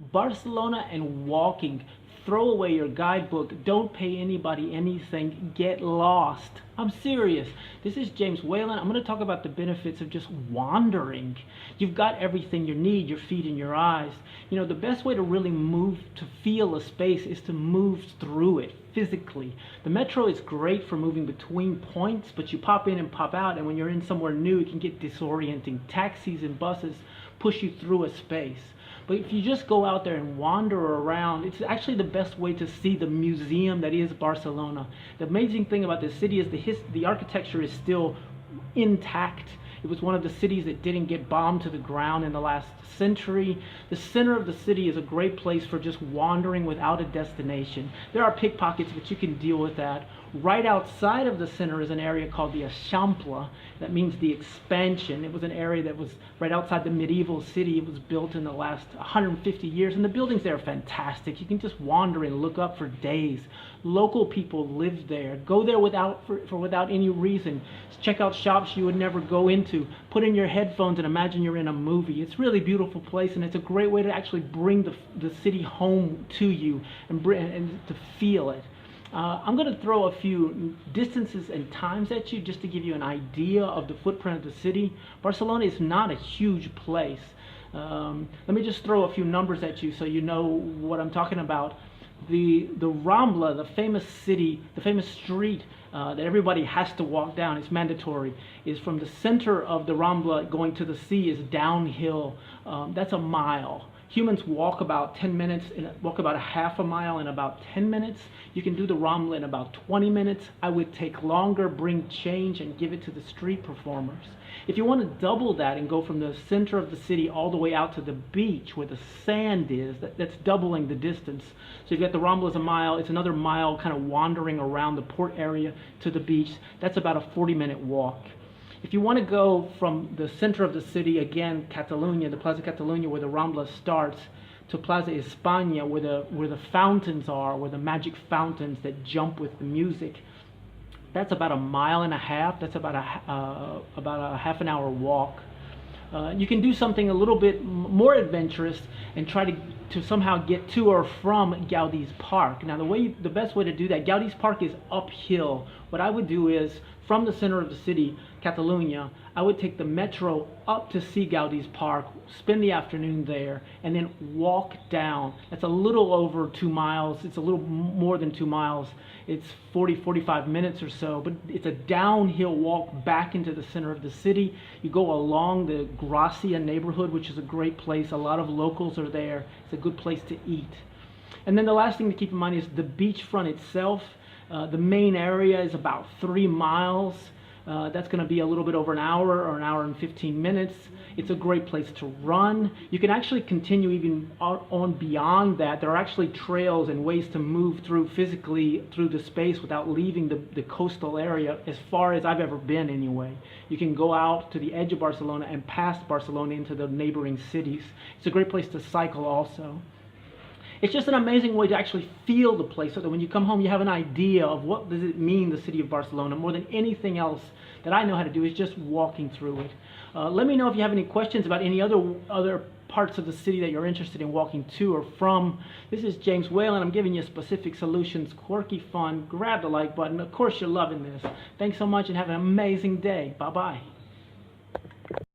Barcelona and walking. Throw away your guidebook. Don't pay anybody anything. Get lost. I'm serious. This is James Whalen. I'm going to talk about the benefits of just wandering. You've got everything you need, your feet and your eyes. You know, the best way to really move, to feel a space, is to move through it physically. The metro is great for moving between points, but you pop in and pop out, and when you're in somewhere new, it can get disorienting. Taxis and buses push you through a space. But if you just go out there and wander around, it's actually the best way to see the museum that is Barcelona. The amazing thing about this city is the architecture is still intact. It was one of the cities that didn't get bombed to the ground in the last century. The center of the city is a great place for just wandering without a destination. There are pickpockets, but you can deal with that. Right outside of the center is an area called the Eixample. That means the expansion. It was an area that was right outside the medieval city. It was built in the last 150 years, and the buildings there are fantastic. You can just wander and look up for days. Local people live there. Go there without any reason. Check out shops you would never go into. Put in your headphones and imagine you're in a movie. It's a really beautiful place, and it's a great way to actually bring the city home to you and to feel it. I'm going to throw a few distances and times at you just to give you an idea of the footprint of the city. Barcelona is not a huge place. Let me just throw a few numbers at you so you know what I'm talking about. The Rambla, the famous street that everybody has to walk down, it's mandatory, is from the center of the Rambla going to the sea is downhill. That's a mile. Humans walk about 10 minutes, walk about a half a mile in about 10 minutes. You can do the Rambla in about 20 minutes. I would take longer, bring change, and give it to the street performers. If you want to double that and go from the center of the city all the way out to the beach where the sand is, that's doubling the distance. So you've got the Rambla as a mile, it's another mile kind of wandering around the port area to the beach. That's about a 40-minute walk. If you want to go from the center of the city, again, Catalunya, the Plaza Catalunya, where the Rambla starts, to Plaza España, where the fountains are, where the magic fountains that jump with the music, that's about a mile and a half. That's about a half an hour walk. You can do something a little bit more adventurous and try to somehow get to or from Gaudí's Park. Now, the best way to do that, Gaudí's Park is uphill. What I would do is, from the center of the city, Catalunya, I would take the metro up to see Gaudí's Park, spend the afternoon there, and then walk down. That's a little over 2 miles. It's a little more than 2 miles. It's 45 minutes or so, but it's a downhill walk back into the center of the city. You go along the Gracia neighborhood, which is a great place. A lot of locals are there. It's a good place to eat. And then the last thing to keep in mind is the beachfront itself. The main area is about 3 miles. That's going to be a little bit over an hour or an hour and 15 minutes. It's a great place to run. You can actually continue even on beyond that. There are actually trails and ways to move through physically through the space without leaving the coastal area, as far as I've ever been anyway. You can go out to the edge of Barcelona and past Barcelona into the neighboring cities. It's a great place to cycle also. It's just an amazing way to actually feel the place, so that when you come home you have an idea of what does it mean, the city of Barcelona. More than anything else that I know how to do is just walking through it. Let me know if you have any questions about any other parts of the city that you're interested in walking to or from. This is James Whalen. I'm giving you specific solutions, quirky fun. Grab the like button. Of course you're loving this. Thanks so much and have an amazing day. Bye-bye.